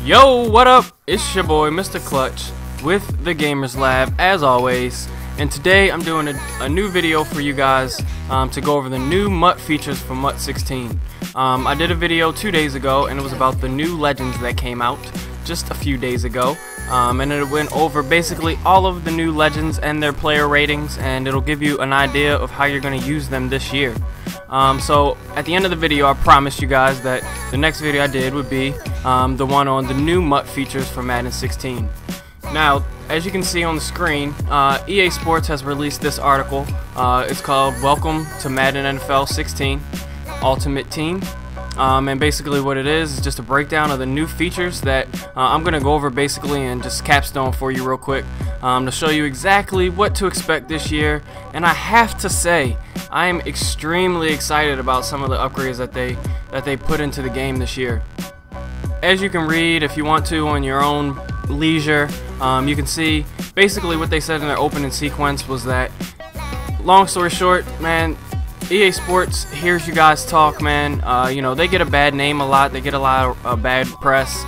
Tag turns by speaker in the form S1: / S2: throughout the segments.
S1: Yo, what up? It's your boy Mr. Clutch with the Gamers Lab as always, and today I'm doing a new video for you guys to go over the new MUT features for MUT 16. I did a video 2 days ago and it was about the new legends that came out just a few days ago, and it went over basically all of the new legends and their player ratings, and it'll give you an idea of how you're going to use them this year. So at the end of the video, I promised you guys that the next video I did would be the one on the new MUT features for Madden 16. Now, as you can see on the screen, EA Sports has released this article. It's called Welcome to Madden NFL 16 Ultimate Team. And basically what it is just a breakdown of the new features that I'm going to go over basically and just capstone for you real quick to show you exactly what to expect this year. And I have to say, I am extremely excited about some of the upgrades that they put into the game this year. As you can read if you want to on your own leisure, you can see basically what they said in their opening sequence was that, long story short, man, EA Sports hears you guys talk, man. You know, they get a bad name a lot. They get a lot of bad press.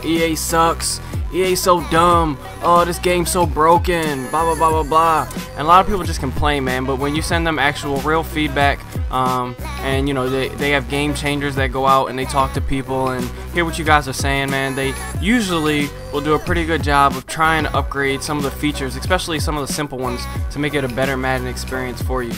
S1: EA sucks. EA so dumb. Oh, this game's so broken. Blah blah blah blah blah. And a lot of people just complain, man. But when you send them actual real feedback, and you know they have game changers that go out and they talk to people and hear what you guys are saying, man, they usually will do a pretty good job of trying to upgrade some of the features, especially some of the simple ones, to make it a better Madden experience for you.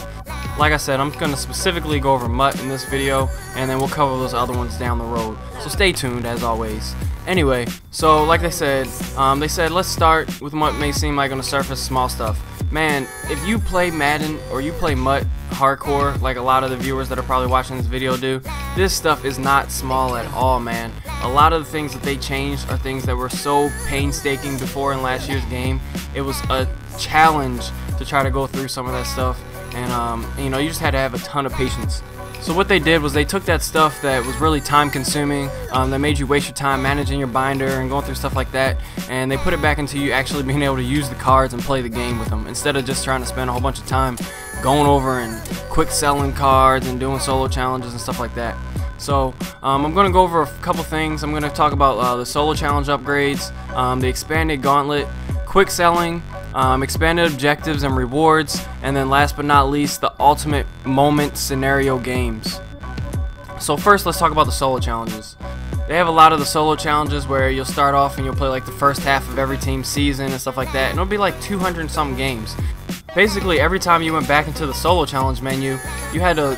S1: Like I said, I'm going to specifically go over MUT in this video, and then we'll cover those other ones down the road. So stay tuned as always. Anyway, so like they said let's start with what may seem like on the surface small stuff. Man, if you play Madden or you play MUT hardcore, like a lot of the viewers that are probably watching this video do, this stuff is not small at all, man. A lot of the things that they changed are things that were so painstaking before in last year's game. It was a challenge to try to go through some of that stuff. And you know, you just had to have a ton of patience. So what they did was they took that stuff that was really time consuming, that made you waste your time managing your binder and going through stuff like that, and they put it back into you actually being able to use the cards and play the game with them, instead of just trying to spend a whole bunch of time going over and quick selling cards and doing solo challenges and stuff like that. So I'm going to go over a couple things. I'm going to talk about the solo challenge upgrades, the expanded gauntlet, quick selling, expanded objectives and rewards, and then last but not least, the ultimate moment scenario games. So first, let's talk about the solo challenges. They have a lot of the solo challenges where you'll start off and you'll play like the first half of every team's season and stuff like that, and it'll be like 200 and something games. Basically, every time you went back into the solo challenge menu, you had to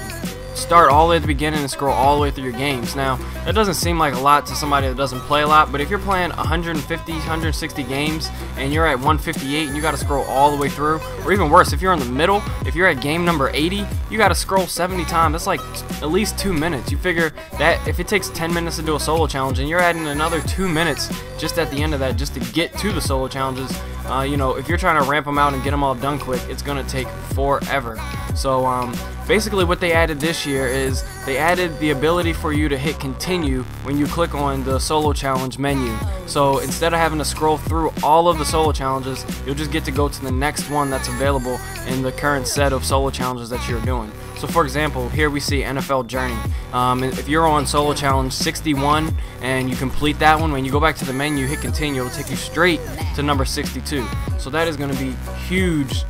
S1: start all the way at the beginning and scroll all the way through your games. Now, that doesn't seem like a lot to somebody that doesn't play a lot, but if you're playing 150, 160 games and you're at 158 and you gotta scroll all the way through, or even worse, if you're in the middle, if you're at game number 80, you gotta scroll 70 times. That's like at least 2 minutes. You figure that if it takes 10 minutes to do a solo challenge and you're adding another 2 minutes just at the end of that just to get to the solo challenges, you know, if you're trying to ramp them out and get them all done quick, it's gonna take forever. So basically what they added this year is they added the ability for you to hit continue when you click on the solo challenge menu. So instead of having to scroll through all of the solo challenges, you'll just get to go to the next one that's available in the current set of solo challenges that you're doing. So for example, here we see NFL Journey. If you're on solo challenge 61 and you complete that one, when you go back to the menu, hit continue, it'll take you straight to number 62. So that is going to be huge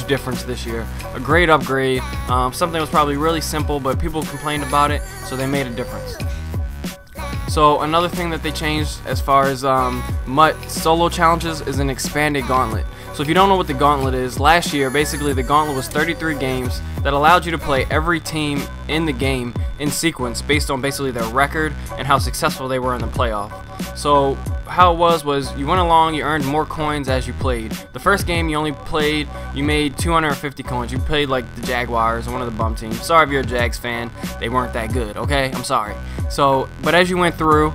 S1: difference this year. A great upgrade. Something that was probably really simple, but people complained about it, so they made a difference. So another thing that they changed as far as MUT solo challenges is an expanded gauntlet. So if you don't know what the gauntlet is, last year basically the gauntlet was 33 games that allowed you to play every team in the game in sequence based on basically their record and how successful they were in the playoff. So how it was you went along, you earned more coins as you played. The first game you made 250 coins. You played like the Jaguars or one of the bum teams. Sorry if you're a Jags fan, they weren't that good, okay? I'm sorry. So, but as you went through,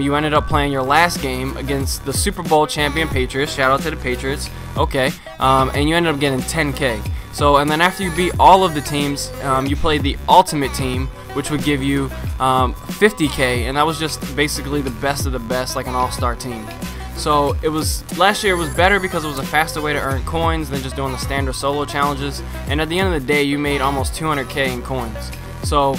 S1: you ended up playing your last game against the Super Bowl champion Patriots. Shout out to the Patriots. Okay, and you ended up getting 10K. So, and then after you beat all of the teams, you played the Ultimate Team, which would give you 50K, and that was just basically the best of the best, like an all-star team. So it was, last year was better because it was a faster way to earn coins than just doing the standard solo challenges, and at the end of the day you made almost 200K in coins. So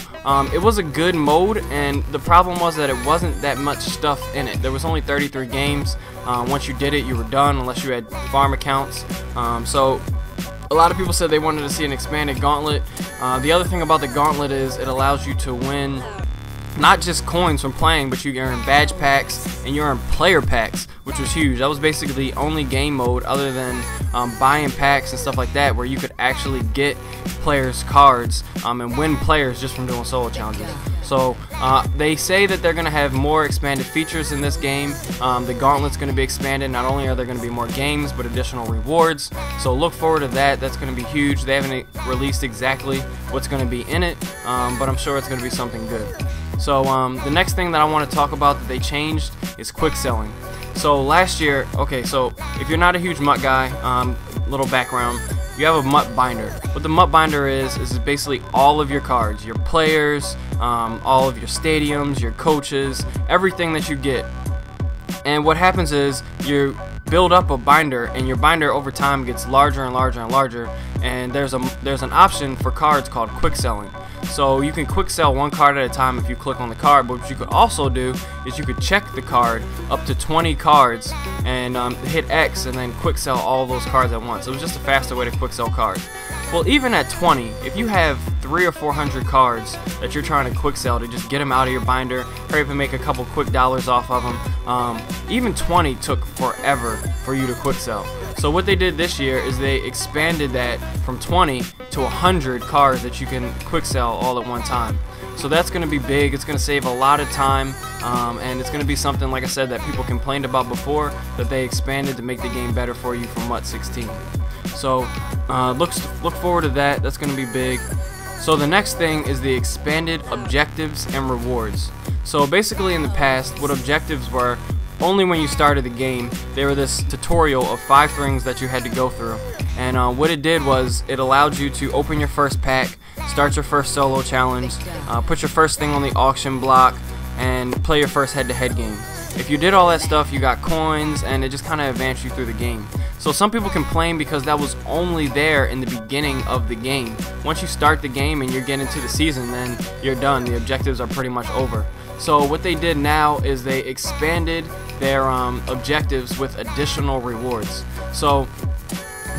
S1: it was a good mode, and the problem was that it wasn't that much stuff in it. There was only 33 games. Once you did it, you were done unless you had farm accounts. So a lot of people said they wanted to see an expanded gauntlet. The other thing about the gauntlet is it allows you to win not just coins from playing, but you earn badge packs and you earn player packs, which was huge. That was basically the only game mode other than buying packs and stuff like that where you could actually get players' cards and win players just from doing solo challenges. So they say that they're going to have more expanded features in this game. The gauntlet's going to be expanded. Not only are there going to be more games, but additional rewards. So look forward to that. That's going to be huge. They haven't released exactly what's going to be in it, but I'm sure it's going to be something good. So the next thing that I want to talk about that they changed is quick selling. So last year, okay, so if you're not a huge MUT guy, little background, you have a MUT binder. What the MUT binder is basically all of your cards, your players, all of your stadiums, your coaches, everything that you get. And what happens is you build up a binder, and your binder over time gets larger and larger and larger, and there's an option for cards called quick selling. So you can quick sell one card at a time if you click on the card, but what you could also do is you could check the card up to 20 cards and hit X and then quick sell all those cards at once. It was just a faster way to quick sell cards. Well, even at 20, if you have 300 or 400 cards that you're trying to quick sell to just get them out of your binder, hurry up and make a couple quick dollars off of them, even 20 took forever for you to quick sell. So what they did this year is they expanded that from 20 to 100 cards that you can quick sell all at one time. So that's going to be big. It's going to save a lot of time, and it's going to be something, like I said, that people complained about before, that they expanded to make the game better for you for MUT 16. So look forward to that. That's going to be big. So the next thing is the expanded objectives and rewards. So basically in the past, what objectives were, only when you started the game, they were this tutorial of 5 things that you had to go through. And what it did was it allowed you to open your first pack, start your first solo challenge, put your first thing on the auction block, and play your first head-to-head game. If you did all that stuff, you got coins, and it just kind of advanced you through the game. So some people complain because that was only there in the beginning of the game. Once you start the game and you're getting into the season, then you're done. The objectives are pretty much over. So what they did now is they expanded their objectives with additional rewards. So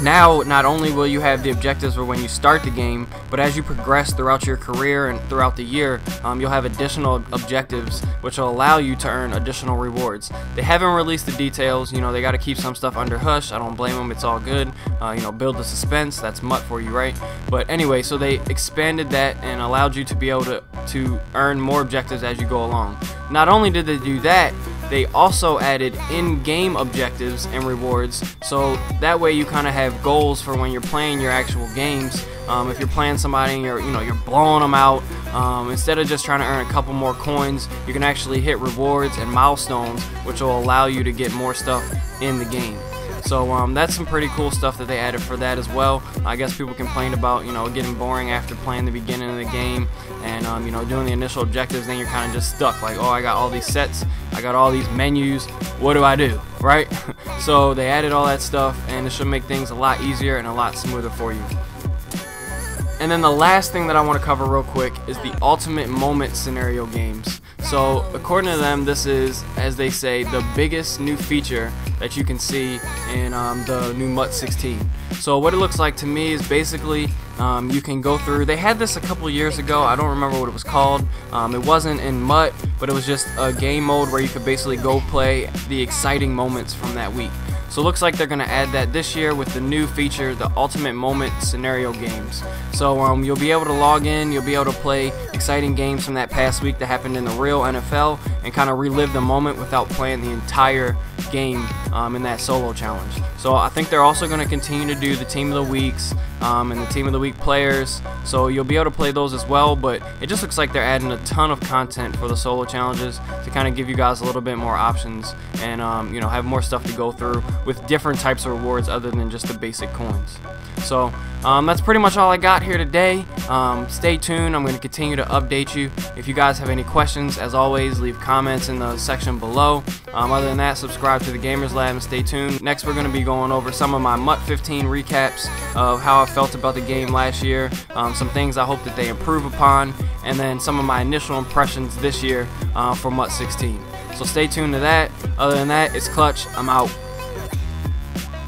S1: now not only will you have the objectives for when you start the game, but as you progress throughout your career and throughout the year, you'll have additional objectives which will allow you to earn additional rewards. They haven't released the details. You know, they got to keep some stuff under hush. I don't blame them. It's all good. You know, build the suspense. That's MUT for you, right? But anyway, so they expanded that and allowed you to be able to earn more objectives as you go along. Not only did they do that, they also added in-game objectives and rewards, so that way you kind of have goals for when you're playing your actual games. If you're playing somebody and you're blowing them out, instead of just trying to earn a couple more coins, you can actually hit rewards and milestones, which will allow you to get more stuff in the game. So that's some pretty cool stuff that they added for that as well. I guess people complained about, you know, getting boring after playing the beginning of the game and, you know, doing the initial objectives. Then you're kind of just stuck like, oh, I got all these sets, I got all these menus, what do I do, right? So they added all that stuff, and it should make things a lot easier and a lot smoother for you. And then the last thing that I want to cover real quick is the ultimate moment scenario games. So according to them, this is, as they say, the biggest new feature that you can see in the new MUT 16. So what it looks like to me is basically you can go through, they had this a couple years ago, I don't remember what it was called. It wasn't in MUT, but it was just a game mode where you could basically go play the exciting moments from that week. So it looks like they're going to add that this year with the new feature, the Ultimate Moment Scenario Games. So you'll be able to log in, you'll be able to play exciting games from that past week that happened in the real NFL and kind of relive the moment without playing the entire game in that solo challenge. So I think they're also going to continue to do the Team of the Weeks and the Team of the Week players. So you'll be able to play those as well, but it just looks like they're adding a ton of content for the solo challenges to kind of give you guys a little bit more options and you know, have more stuff to go through with different types of rewards other than just the basic coins. So that's pretty much all I got here today. Stay tuned. I'm going to continue to update you. If you guys have any questions, as always, leave comments in the section below. Other than that, subscribe to the Gamers Lab and stay tuned. Next, we're going to be going over some of my MUT 15 recaps of how I felt about the game last year, some things I hope that they improve upon, and then some of my initial impressions this year for MUT 16. So stay tuned to that. Other than that, it's Clutch. I'm out.